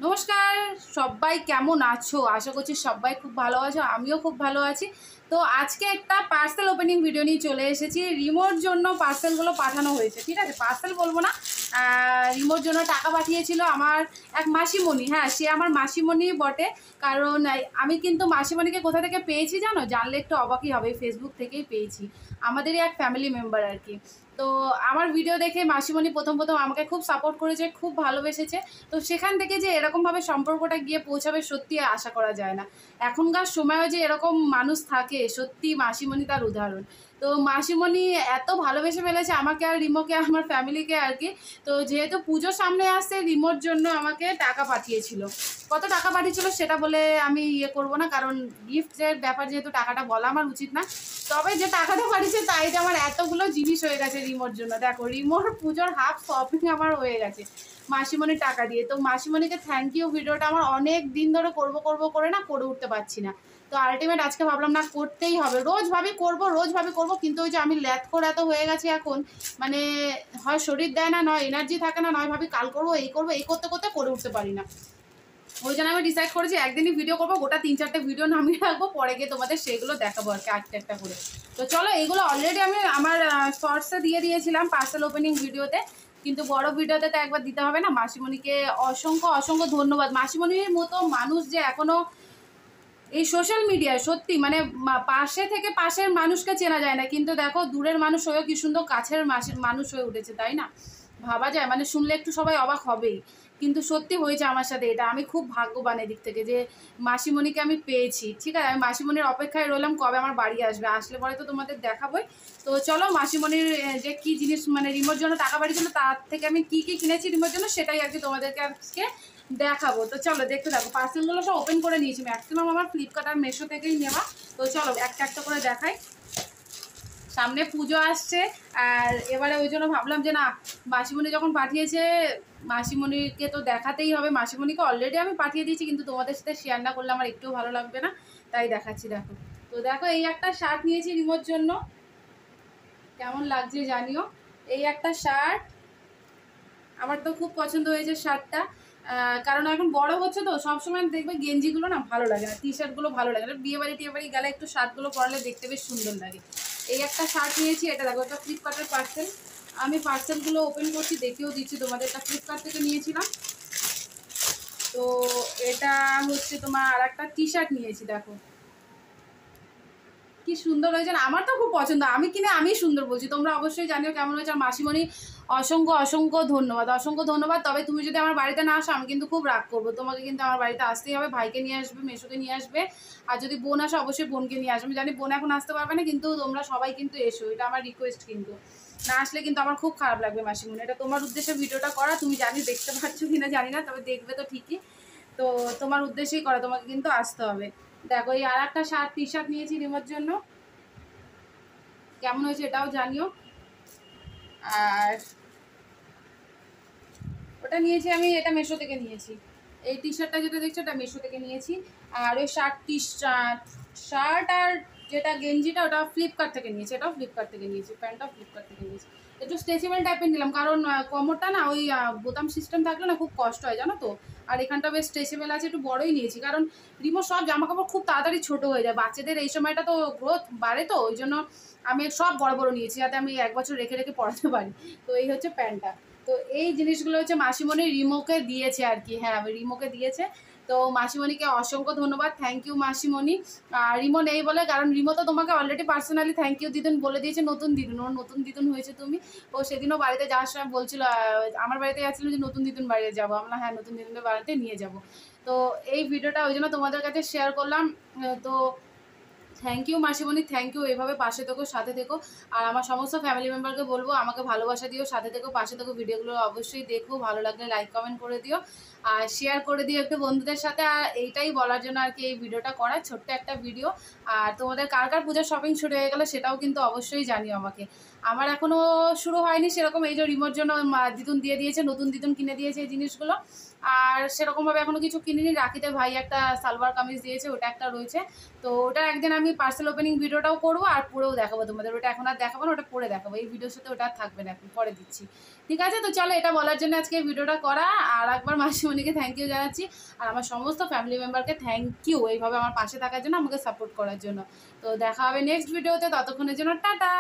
নমস্কার, সবাই কেমন আছো? আশা করছি সবাই খুব ভালো আছো, আমিও খুব ভালো আছি। তো আজকে একটা পার্সেল ওপেনিং ভিডিও নিয়ে চলে এসেছি। রিমোর জন্য পার্সেলগুলো পাঠানো হয়েছে, ঠিক আছে? পার্সেল বলবো না, রিমোর জন্য টাকা পাঠিয়েছিল আমার এক মাসিমণি। হ্যাঁ, সে আমার মাসিমণি বটে। কারণ আমি কিন্তু মাসিমণিকে কোথা থেকে পেয়েছি জানো? জানলে একটু অবাকই হবে, ফেসবুক থেকেই পেয়েছি। আমাদেরই এক ফ্যামিলি মেম্বার আর কি। তো আমার ভিডিও দেখে মাসিমণি প্রথম আমাকে খুব সাপোর্ট করেছে, খুব ভালোবেসেছে। তো সেখান থেকে যে এরকমভাবে সম্পর্কটা গিয়ে পৌঁছাবে সত্যি আশা করা যায় না। এখনকার সময়েও যে এরকম মানুষ থাকে, সত্যি মাসিমণি তার উদাহরণ। তো মাসিমণি এত ভালোবেসে ফেলেছে আমাকে আর রিমোকে, আমার ফ্যামিলিকে আর কি। তো যেহেতু পুজো সামনে আসছে, রিমোর জন্য আমাকে টাকা পাঠিয়েছিল। কত টাকা পাঠিয়েছিল সেটা বলে আমি করবো না, কারণ গিফটের ব্যাপার যেহেতু টাকাটা বলা আমার উচিত না। তবে যে টাকাটা পাঠিয়েছে তাই যে আমার এতগুলো জিনিস হয়ে গেছে রিমোর জন্য। দেখো, রিমোর পুজোর হাফ শপিং আমার হয়ে গেছে মাসিমণির টাকা দিয়ে। তো মাসিমণিকে থ্যাংক ইউ। ভিডিওটা আমার অনেক দিন ধরে করবো করে উঠতে পারছি না। তো আলটিমেট আজকে ভাবলাম না, করতেই হবে। রোজ ভাবি করবো, কিন্তু ওই যে আমি ল্যাথখোর এত হয়ে গেছি এখন, মানে হয় শরীর দেয় না, নয় এনার্জি থাকে না, নয় ভাবি কাল করবো, এই করতে করতে করে উঠতে পারি না। ওই জন্য আমি ডিসাইড করেছি একদিনই ভিডিও করবো, গোটা 3-4টে ভিডিও নামিয়ে রাখবো, পরে গিয়ে তোমাদের সেগুলো দেখাবো আর কি, একটা করে। তো চলো, এইগুলো অলরেডি আমি আমার শর্টসে দিয়ে দিয়েছিলাম পার্সেল ওপেনিং ভিডিওতে, কিন্তু বড় ভিডিওতে তো একবার দিতে হবে না। মাসিমণিকে অসংখ্য ধন্যবাদ। মাসিমণির মতো মানুষ যে এখনো এই সোশ্যাল মিডিয়ায়, সত্যি মানে পাশে থেকে পাশের মানুষকে চেনা যায় না, কিন্তু দেখো দূরের মানুষ হয়েও কি সুন্দর কাছের মানুষ হয়ে উঠেছে, তাই না? ভাবা যায়, মানে শুনলে একটু সবাই অবাক হবেই, কিন্তু সত্যি হয়েছে আমার সাথে এটা। আমি খুব ভাগ্যবান এদিক থেকে যে মাসিমণিকে আমি পেয়েছি। ঠিক আছে, আমি মাসিমণির অপেক্ষায় রইলাম কবে আমার বাড়ি আসবে, আসলে পরে তো তোমাদের দেখাবোই। তো চলো, মাসিমণির যে কি জিনিস, মানে রিমোর জন্য টাকা পাঠিয়েছিল, তার থেকে আমি কি কিনেছি রিমোর জন্য সেটাই আর কি তোমাদেরকে আজকে দেখাবো। তো চলো দেখতে থাকো। পার্সেলগুলো সব ওপেন করে নিয়েছি, ম্যাক্সিমাম আমার ফ্লিপকার্ট আর মেশো থেকেই নেওয়া। তো চলো একটা করে দেখাই। সামনে পুজো আসছে, আর এবারে ওই জন্য ভাবলাম যে না, মাসিমণি যখন পাঠিয়েছে, মাসিমণিকে তো দেখাতেই হবে। মাসিমণিকে অলরেডি আমি পাঠিয়ে দিয়েছি, কিন্তু তোমাদের সাথে শেয়ার না করলে আমার একটুও ভালো লাগবে না, তাই দেখাচ্ছি। দেখো, তো দেখো, এই একটা শার্ট নিয়েছি রিমোর জন্য, কেমন লাগছে জানিও। এই একটা শার্ট, আমার তো খুব পছন্দ হয়েছে শার্টটা। কারণ এখন বড় হচ্ছে তো, সবসময় দেখবে গেঞ্জিগুলো না ভালো লাগে না, টি শার্টগুলো ভালো লাগে না। বিয়ে বাড়ি গেলে একটু শার্টগুলো পরলে দেখতে বেশ সুন্দর লাগে। এই একটা শার্ট নিয়েছি, এটা দেখো, এটা ফ্লিপকার্টের পার্সেল। আমি পার্সেলগুলো ওপেন করছি, দেখেও দিচ্ছি তোমাদের। এটা ফ্লিপকার্ট থেকে নিয়েছিলাম। তো এটা হচ্ছে তোমার আর একটা টি শার্ট নিয়েছি, দেখো কি সুন্দর হয়েছে না। আমার তো খুব পছন্দ, আমি কিনে আমি সুন্দর বলছি, তোমরা অবশ্যই জানিও কেমন হয়েছে। আর মাসিমণি অসংখ্য ধন্যবাদ। তবে তুমি যদি আমার বাড়িতে না আসো, আমি কিন্তু খুব রাগ করবো। তোমাকে কিন্তু আমার বাড়িতে আসতেই হবে, ভাইকে নিয়ে আসবে, মেসোকে নিয়ে আসবে। আর যদি বোন আসো, অবশ্যই বোনকে নিয়ে আসবে। আমি জানি বোন এখন আসতে পারবে না, কিন্তু তোমরা সবাই কিন্তু এসো, এটা আমার রিকোয়েস্ট। কিন্তু না আসলে কিন্তু আমার খুব খারাপ লাগবে মাসিমণি। এটা তোমার উদ্দেশ্যে ভিডিওটা করা, তুমি জানি দেখতে পাচ্ছ কিনা জানি না, তবে দেখবে তো ঠিকই। তো তোমার উদ্দেশ্যেই করা, তোমাকে কিন্তু আসতে হবে। দেখো, এই আর একটা টি শার্ট নিয়েছি রিমোর জন্য, কেমন হয়েছে এটাও জানিও। আর ওটা নিয়েছি আমি, এটা মেশো থেকে নিয়েছি। এই টি শার্টটা যেটা দেখছো, এটা মেশো থেকে নিয়েছি। আর ওই শার্ট আর যেটা গেঞ্জিটা, ওটা ফ্লিপকার্ট থেকে নিয়েছি। এটাও ফ্লিপকার্ট থেকে নিয়েছি, প্যান্টটাও ফ্লিপকার্ট থেকে নিয়েছি। একটু স্ট্রেচেবল টাইপের নিলাম, কারণ কোমরটা না ওই বোতাম সিস্টেম থাকলে না খুব কষ্ট হয়, জানো তো। আর এখানটা বেশ স্ট্রেচেবল আছে, একটু বড়ই নিয়েছি, কারণ রিমো সব জামা কাপড় খুব তাড়াতাড়ি ছোট হয়ে যায়। বাচ্চাদের এই সময়টা তো গ্রোথ বাড়ে, তো ওই জন্য আমি সব বড় নিয়েছি, যাতে আমি 1 বছর রেখে পড়াতে পারি। তো এই হচ্ছে প্যান্টটা। তো এই জিনিসগুলো হচ্ছে মাসিমণি রিমোকে দিয়েছে আর কি। হ্যাঁ, রিমোকে দিয়েছে। তো মাসিমণিকে অসংখ্য ধন্যবাদ, থ্যাংক ইউ মাসিমণি। রিমো নেই বলে, কারণ রিমো তো তোমাকে অলরেডি পার্সোনালি থ্যাংক ইউ দিদুন বলে দিয়েছে, নতুন দিদুন, ওর নতুন দিদুন হয়েছে তুমি। ও সেদিনও বাড়িতে যাওয়ার সময় বলছিল, আমার বাড়িতে যাচ্ছিলো যে নতুন দিদুন বাড়িতে যাবো। আমরা হ্যাঁ, নতুন দিদুনের বাড়িতে নিয়ে যাব। তো এই ভিডিওটা ওই জন্য তোমাদের কাছে শেয়ার করলাম। তো থ্যাংক ইউ মাসিমণি, থ্যাংক ইউ। এভাবে পাশে থেকো, সাথে থেকো। আর আমার সমস্ত ফ্যামিলি মেম্বারকে বলবো, আমাকে ভালোবাসা দিও, সাথে থেকো, পাশে থেকো। ভিডিওগুলো অবশ্যই দেখো, ভালো লাগলে লাইক কমেন্ট করে দিও, আর শেয়ার করে দিও একটু বন্ধুদের সাথে। আর এইটাই বলার জন্য আর কি এই ভিডিওটা করা, ছোট্ট একটা ভিডিও। আর তোমাদের কার কার পূজার শপিং শুরু হয়ে গেলো সেটাও কিন্তু অবশ্যই জানিও আমাকে। আমার এখনও শুরু হয়নি সেরকম। এই যে রিমোর জন্য দিদুন দিয়ে দিয়েছে, নতুন দিদুন কিনে দিয়েছে এই জিনিসগুলো। আর সেরকমভাবে এখনও কিছু কিনিনি। রাখিতে ভাই একটা সালোয়ার কামিজ দিয়েছে, ওটা একটা রয়েছে। তো ওটা একদিন আমি পার্সেল ওপেনিং ভিডিওটাও করবো, আর পরেও দেখাবো তোমাদের। ওটা এখন আর দেখাবো না, ওটা পরে দেখাবো। এই ভিডিওর সাথে ওটা আর থাকবে না, এখন পরে দিচ্ছি। ঠিক আছে, তো চলো এটা বলার জন্য আজকে ভিডিওটা করা। আর একবার মাসিমণিকে থ্যাংক ইউ জানাচ্ছি, আর আমার সমস্ত ফ্যামিলি মেম্বারকে থ্যাংক ইউ এইভাবে আমার পাশে থাকার জন্য, আমাকে সাপোর্ট করার জন্য। তো দেখা হবে নেক্সট ভিডিওতে, ততক্ষণের জন্য টাটা।